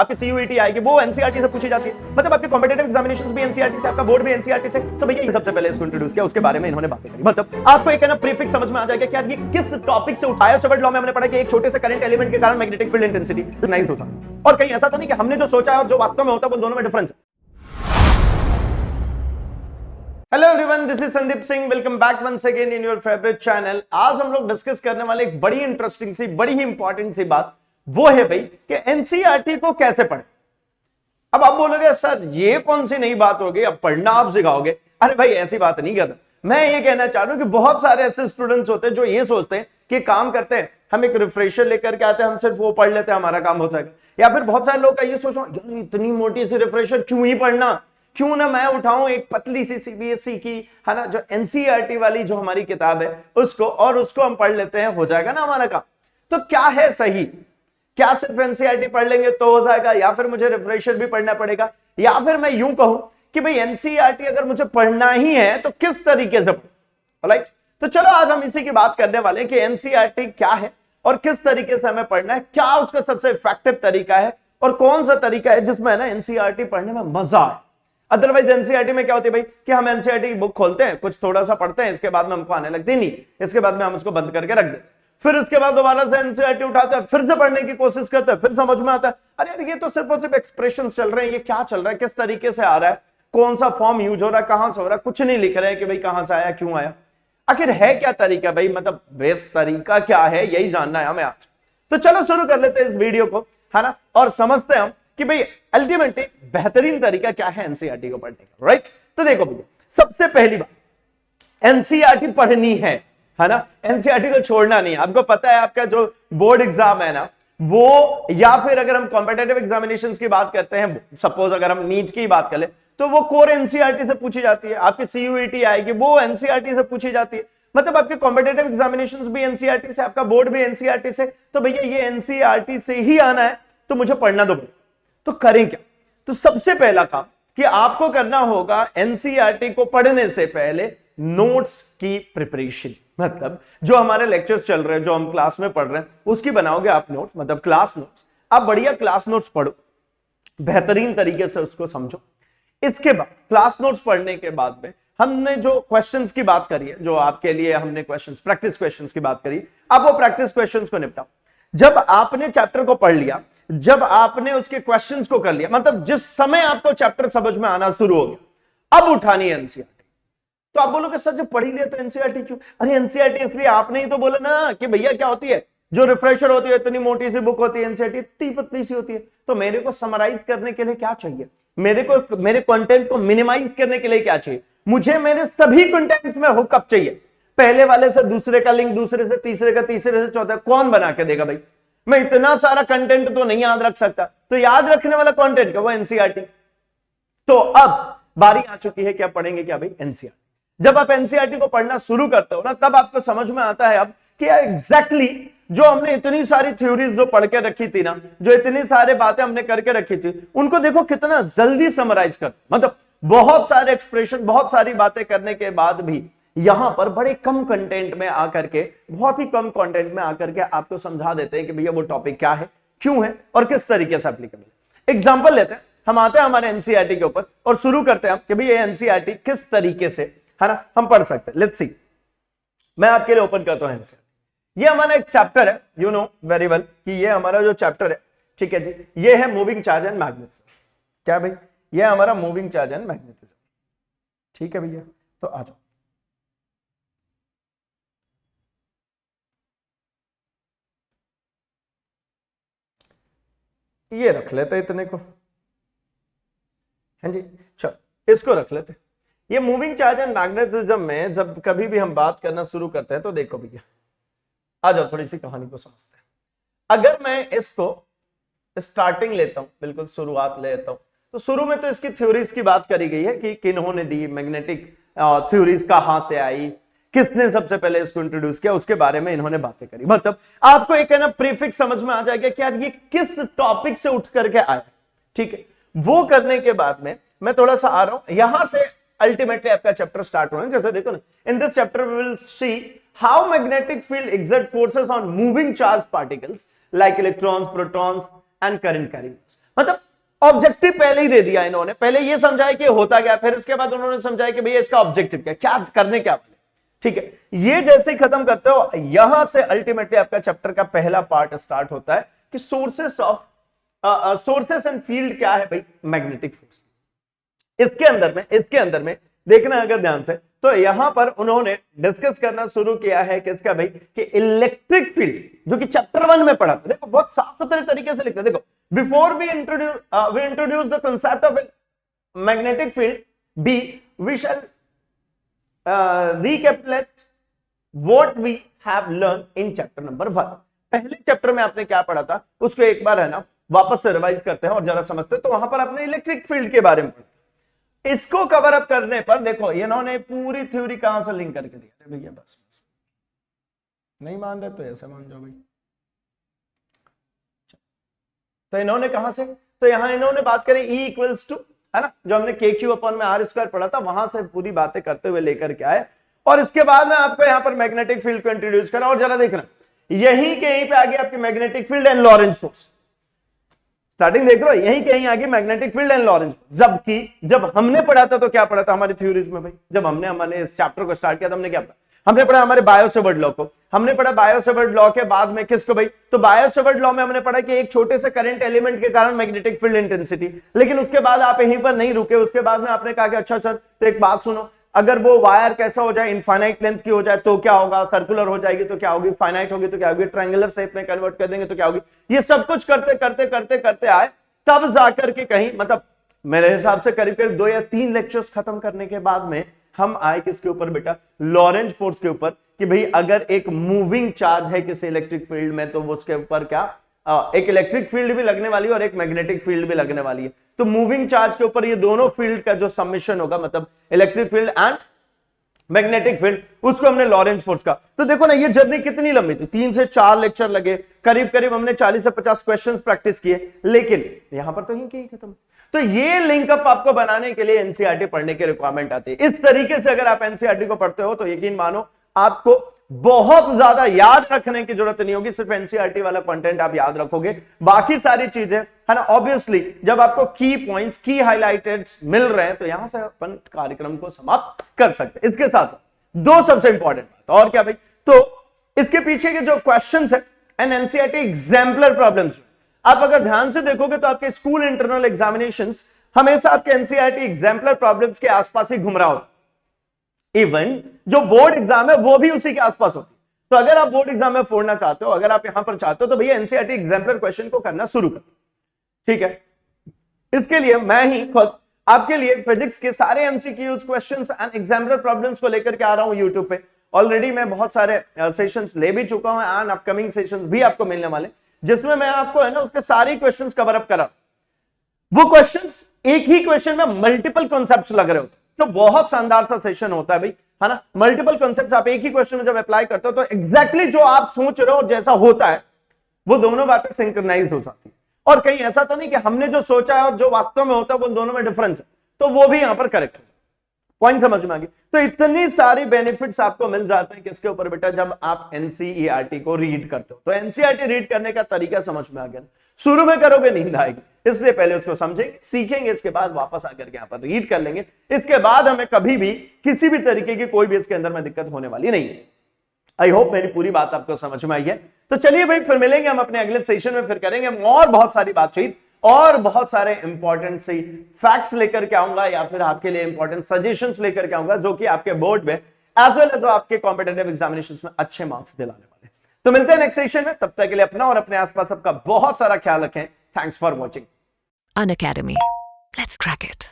आपकी सीयूईटी आएगी वो एनसीईआरटी से पूछी जाती है, मतलब आपके कॉम्पिटिटिव एग्जामिनेशंस भी एनसीईआरटी से, आपका बोर्ड भी एनसीईआरटी से। तो भैया ये सबसे पहले इसको इंट्रोड्यूस किया, उसके बारे में इन्होंने बातें करी, मतलब आपको एक है ना प्रीफिक्स समझ में आ जाएगा कि यार ये किस टॉपिक से उठाया। सेवर्ट लॉ में हमने पढ़ा कि एक छोटे से करंट एलिमेंट के कारण मैग्नेटिक फील्ड इंटेंसिटी नहीं हो सकती, और कहीं ऐसा तो नहीं कि हमने जो सोचा है और जो वास्तव में होता है वो दोनों में डिफरेंस है। Hello everyone, this is Sandeep Singh, welcome back once again in your favourite channel. आज हम लोग डिस्कस करने वाले एक बड़ी इंटरेस्टिंग सी, बड़ी ही इंपॉर्टेंट सी बात, वो है भाई कि एनसीईआरटी को कैसे पढ़े। अब आप बोलोगे सर ये कौन सी नई बात होगी, अब पढ़ना आप सिखाओगे। अरे भाई ऐसी बात नहीं करता, मैं ये कहना चाह रहा हूं कि बहुत सारे ऐसे स्टूडेंट्स होते हैं जो ये सोचते हैं कि काम करते हैं, हम एक रिफ्रेशर लेकर के आते हैं, हम सिर्फ वो पढ़ लेते हैं, हमारा काम हो जाएगा। या फिर बहुत सारे लोग का ये सोच रहे हैं इतनी मोटी सी रिफ्रेशर क्यों ही पढ़ना, क्यों ना मैं उठाऊं एक पतली सी सीबीएसई की, है ना, जो एनसीईआरटी वाली जो हमारी किताब है उसको, और उसको हम पढ़ लेते हैं, हो जाएगा ना हमारा काम। तो क्या है सही, क्या सिर्फ एनसीईआरटी पढ़ लेंगे तो हो जाएगा, या फिर मुझे रिफ्रेशर भी पढ़ना पड़ेगा, या फिर मैं यूं कहूं कि भाई एनसीईआरटी अगर मुझे पढ़ना ही है तो किस तरीके से पढ़ूं। राइट, तो चलो आज हम इसी की बात करने वाले हैं कि एनसीईआरटी क्या है और किस तरीके से हमें पढ़ना है, क्या उसका सबसे इफेक्टिव तरीका है और कौन सा तरीका है जिसमें ना एनसीईआरटी पढ़ने में मजा आए। अदरवाइज एनसीईआरटी में क्या होती है भाई कि हम एनसीईआरटी की बुक खोलते हैं, कुछ थोड़ा सा पढ़ते हैं, इसके बाद में हमको आने लगती नहीं, इसके बाद में हम उसको बंद करके रख देते हैं, फिर उसके बाद दोबारा से एनसीईआरटी उठाते हैं, फिर से पढ़ने की कोशिश करते हैं, फिर समझ में आता है अरे यार ये तो सिर्फ और सिर्फ एक्सप्रेशन चल रहे हैं, ये क्या चल रहा है, किस तरीके से आ रहा है, कौन सा फॉर्म यूज हो रहा है, कहां से हो रहा है, कुछ नहीं लिख रहे हैं कि भाई कहां से आया, क्यों आया, आखिर है क्या तरीका भाई, मतलब बेस्ट तरीका क्या है, यही जानना है हमें आज। तो चलो शुरू कर लेते हैं इस वीडियो को, है ना, और समझते हैं हम कि भाई अल्टीमेटली बेहतरीन तरीका क्या है एनसीईआरटी को पढ़ने का। राइट, तो देखो भैया सबसे पहली बात, एनसीईआरटी पढ़नी है ना, एनसीईआरटी को छोड़ना नहीं है। आपको पता है आपका जो बोर्ड एग्जाम है ना वो, या फिर अगर हम कॉम्पिटिटिव एग्जामिनेशंस की बात करते हैं, सपोज अगर हम नीट की बात करें तो वो कोर एनसीईआरटी से पूछी जाती है, आपकी सीयूईटी आएगी वो एनसीईआरटी से पूछी जाती है, मतलब आपके कॉम्पिटिटिव एग्जामिनेशंस भी एनसीईआरटी से, आपका बोर्ड भी एनसीईआरटी से। तो भैया ये एनसीईआरटी से ही आना है तो मुझे पढ़ना दो। तो करें क्या, तो सबसे पहला काम कि आपको करना होगा एनसीईआरटी को पढ़ने से पहले नोट्स की प्रिपरेशन, मतलब जो हमारे लेक्चर्स चल रहे हैं, जो हम क्लास में पढ़ रहे हैं उसकी बनाओगे आप नोट्स, मतलब क्लास नोट्स। आप बढ़िया क्लास नोट्स पढ़ो, बेहतरीन तरीके से उसको समझो। इसके बाद क्लास नोट्स पढ़ने के बाद में हमने जो क्वेश्चंस की बात करी है, जो आपके लिए हमने क्वेश्चंस, प्रैक्टिस क्वेश्चंस की बात करी, आप वो प्रैक्टिस क्वेश्चंस को निपटाओ। जब आपने चैप्टर को पढ़ लिया, जब आपने उसके क्वेश्चंस को कर लिया, मतलब जिस समय आपको चैप्टर समझ में आना शुरू हो गया, अब उठानी है एनसीईआरटी। तो आप बोलोगे सर जब पढ़ ही लिया तो एनसीईआरटी क्यों? अरे एनसीईआरटी इसलिए आपने ही तो बोला ना कि भैया क्या होती है, जो रिफ्रेशर होती है इतनी मोटी सी बुक होती है, एनसीईआरटी इतनी पतली सी होती है, तो मेरे को समराइज करने के लिए क्या चाहिए, मेरे कंटेंट को मिनिमाइज करने के लिए क्या चाहिए, मुझे मेरे सभी कंटेंट्स में हुकअप चाहिए, पहले वाले से दूसरे का लिंक, दूसरे से तीसरे का, तीसरे से चौथा, कौन बना के देगा भाई? मैं इतना सारा कंटेंट तो नहीं याद रख सकता, तो याद रखने वाला कंटेंट क्या, वो एनसीईआरटी। तो अब बारी आ चुकी है, क्या पढ़ेंगे क्या भाई, एनसीईआरटी। जब आप एनसीईआरटी को पढ़ना शुरू करते हो ना, तब आपको समझ में आता है अब कि एग्जैक्टली जो हमने इतनी सारी थ्योरीज जो पढ़ के रखी थी ना, जो इतनी सारी बातें हमने करके रखी थी, उनको देखो कितना जल्दी समराइज कर, मतलब बहुत सारे एक्सप्रेशन, बहुत सारी बातें करने के बाद भी यहां पर बड़े कम कंटेंट में आकर के, बहुत ही कम कंटेंट में आकर के आपको समझा देते हैं कि भैया वो टॉपिक क्या है, क्यों है और किस तरीके से एप्लीकेबल है। एग्जांपल लेते हैं, हम आते हैं हमारे एनसीईआरटी के ऊपर और शुरू करते हैं कि भैया एनसीईआरटी किस तरीके से, है ना, हम पढ़ सकते हैं। लेट्स सी, मैं आपके लिए ओपन करता हूं एनसीईआरटी। ये हमारा एक चैप्टर है, यू नो वेरी वेल कि ये हमारा जो चैप्टर है, ठीक है जी, ये है मूविंग चार्ज एंड मैग्नेटिज्म। क्या भाई, ये हमारा मूविंग चार्ज एंड मैग्नेटिज्म, ठीक है भैया। तो आ जाओ, ये रख लेते इतने को, हाँ जी, चलो इसको रख लेते। ये मूविंग चार्ज एंड मैग्नेटिज्म में जब कभी भी हम बात करना शुरू करते हैं तो देखो भैया, आ जाओ थोड़ी सी कहानी को समझते हैं। अगर मैं इसको स्टार्टिंग लेता हूं, बिल्कुल शुरुआत लेता हूं, तो शुरू में तो इसकी थ्योरीज की बात करी गई है कि किन्होंने दी, मैग्नेटिक थ्योरीज कहां से आई, किसने सबसे पहले इसको इंट्रोड्यूस किया, उसके बारे में इन्होंने बातें करी। मतलब आपको एक है ना प्रीफिक्स समझ में आ जाएगा कि यार ये किस टॉपिक से उठ करके आया, ठीक है। वो करने के बाद में मैं थोड़ा सा आ रहा हूं यहां से, अल्टीमेटली आपका चैप्टर स्टार्ट होना है। जैसे देखो ना, in this chapter we will see how magnetic field exert forces on moving charge particles like electrons, protons and current carrying. मतलब ऑब्जेक्टिव पहले ही दे दिया इन्होंने, पहले ये समझाया कि होता क्या, फिर इसके बाद उन्होंने समझाया कि भैया इसका ऑब्जेक्टिव क्या, क्या करने क्या वाले। ठीक है, ये जैसे ही खत्म करते हो, यहां से अल्टीमेटली आपका चैप्टर का पहला पार्ट स्टार्ट होता है कि sources of sources and field क्या है भाई, मैग्नेटिक फोर्स। इसके अंदर में देखना अगर ध्यान से, तो यहां पर उन्होंने डिस्कस करना शुरू किया है किसका भाई, कि इलेक्ट्रिक फील्ड, जो कि चैप्टर 1 में पढ़ा था। देखो बहुत साफ सुथरे तरीके से लिखते हैं। देखो, before we introduce the concept of magnetic field, B we shall recapitulate what we have learned in chapter number 1। पहले चैप्टर में आपने क्या पढ़ा था उसको एक बार है ना वापस से रिवाइज करते हैं और जरा समझते हैं। तो वहां पर आपने इलेक्ट्रिक फील्ड के बारे में पढ़ा। इसको कवर अप करने पर देखो इन्होंने पूरी थ्योरी कहां से लिंक करके दिया भैया, बस नहीं मान रहे तो ऐसे मान जाओ भाई। तो इन्होंने कहां से, तो यहां इन्होंने बात करी E इक्वल्स टू, है ना, जो हमने KQ अपॉन में R स्क्वायर पढ़ा था, वहां से पूरी बातें करते हुए लेकर के आए। और इसके बाद में आपको यहां पर मैग्नेटिक फील्ड को इंट्रोड्यूस करा। और जरा देखना, यहीं कहीं पे आगे आपकी magnetic field and Lawrence force, starting देख लो, यहीं कहीं आगे मैग्नेटिक फील्ड एंड लॉरेंस। जबकि जब हमने पढ़ा था तो क्या पढ़ा था हमारी थ्योरीज में भाई, जब हमने हमारे इस चैप्टर को स्टार्ट किया था हमने क्या पढ़ा, हमने पढ़ा हमारे बायो-सेवर्ट लॉ को। हमने पढ़ा बायो-सेवर्ट लॉ के बाद में किसको भाई, तो बायो-सेवर्ट लॉ में हमने पढ़ा कि एक छोटे से करंट एलिमेंट के कारण मैग्नेटिक फील्ड इंटेंसिटी। लेकिन उसके बाद आप यहीं पर नहीं रुके, उसके बाद में आपने कहा कि अच्छा सर तो एक बात सुनो, अगर वो वायर कैसा हो जाए, इनफाइनाइट लेंथ की हो जाए तो क्या होगा, सर्कुलर हो जाएगी तो क्या होगी, फाइनाइट होगी तो क्या होगी, ट्रायंगुलर शेप में कन्वर्ट कर देंगे तो क्या होगी। ये सब कुछ करते करते करते करते आए, तब जाकर के कहीं मतलब मेरे हिसाब से करीब करीब 2 या 3 लेक्चर्स खत्म करने के बाद में हम आए किसके ऊपर बेटा, लॉरेंज फोर्स के ऊपर। कि भाई अगर एक मूविंग चार्ज है किसी इलेक्ट्रिक फील्ड में तो उसके ऊपर क्या एक इलेक्ट्रिक फील्ड भी लगने वाली है और एक मैग्नेटिक फील्ड भी लगने वाली है। तो मूविंग चार्ज के ऊपर ये दोनों फील्ड का जो समेशन होगा, मतलब electric field and magnetic field, उसको हमने लॉरेंज फोर्स का। तो देखो ना ये जर्नी कितनी लंबी थी, 3 से 4 लेक्चर लगे, करीब करीब हमने 40 से 50 क्वेश्चंस प्रैक्टिस किए। लेकिन यहां पर तो ही खत्म। तो ये लिंकअप आपको बनाने के लिए एनसीईआरटी पढ़ने की रिक्वायरमेंट आती है। इस तरीके से अगर आप एनसीईआरटी को पढ़ते हो तो यकीन मानो आपको बहुत ज्यादा याद रखने की जरूरत नहीं होगी, सिर्फ एनसीईआरटी वाला कंटेंट आप याद रखोगे, बाकी सारी चीजें है ना। ऑब्वियसली जब आपको की पॉइंट्स, की हाइलाइटेड मिल रहे हैं तो यहां से अपन कार्यक्रम को समाप्त कर सकते हैं। इसके साथ 2 सबसे इंपॉर्टेंट बात और क्या भाई, तो इसके पीछे के जो क्वेश्चंस है एंड एनसीईआरटी एग्जाम्पलर प्रॉब्लम्स, आप अगर ध्यान से देखोगे तो आपके स्कूल इंटरनल एग्जामिनेशंस हमेशा आपके एनसीईआरटी एग्जाम्पलर प्रॉब्लम्स के आसपास ही घूम रहा होता। इवन जो बोर्ड एग्जाम है वो भी उसी के आसपास होती। तो अगर आप बोर्ड एग्जाम में फोड़ना चाहते हो, अगर आप यहां पर चाहते हो तो भैया एनसीईआरटी एग्जाम्पलर क्वेश्चन को करना शुरू करो, ठीक है। इसके लिए मैं ही खुद आपके लिए फिजिक्स के सारे MCQs, questions and exemplar problems को लेकर के आ रहा हूं यूट्यूब पे। ऑलरेडी मैं बहुत सारे सेशंस ले भी चुका हूं एंड अपकमिंग सेशंस भी आपको मिलने वाले, जिसमें मैं आपको है ना उसके सारे क्वेश्चंस कवर अप करा। वो क्वेश्चंस एक ही क्वेश्चन में मल्टीपल कॉन्सेप्ट्स लग रहे होते, तो बहुत शानदार सा सेशन होता है भाई, है ना। मल्टीपल कॉन्सेप्ट्स आप एक ही क्वेश्चन में जब अप्लाई करते हो तो एग्जैक्टली जो आप सोच रहे हो जैसा होता है वो दोनों बातें सिंक्रोनाइज हो जाती है। और कहीं ऐसा तो नहीं कि हमने जो सोचा है और जो वास्तव में होता है वो दोनों में डिफरेंस है, तो वो भी यहां पर करेक्ट हो। पॉइंट समझ में आ गई। तो इतनी सारी बेनिफिट्स आपको मिल जाते हैं किसके ऊपर बेटा, जब आप एनसीईआरटी को रीड करते हो। तो एनसीईआरटी रीड करने का तरीका समझ में आ गया। शुरू में करोगे नींद आएगी, इसलिए पहले उसको समझेंगे, सीखेंगे, इसके बाद वापस आकर के यहां पर रीड कर लेंगे। इसके बाद हमें कभी भी किसी भी तरीके की कोई भी इसके अंदर में दिक्कत होने वाली नहीं है। आई होप मेरी पूरी बात आपको समझ में आई है। तो चलिए भाई फिर मिलेंगे हम अपने अगले सेशन में, फिर करेंगे और बहुत सारी बातचीत और बहुत सारे इंपॉर्टेंट सी फैक्ट्स लेकर के आऊंगा या फिर आपके लिए इंपॉर्टेंट सजेशंस लेकर के आऊंगा जो कि आपके बोर्ड में एज वेल एज आपके कॉम्पिटिटिव एग्जामिनेशंस में अच्छे मार्क्स दिलाने वाले। तो मिलते हैं नेक्स्ट सेशन में, तब तक के लिए अपना और अपने आसपास सबका बहुत सारा ख्याल रखें। Thanks for watching. Unacademy. Let's crack it.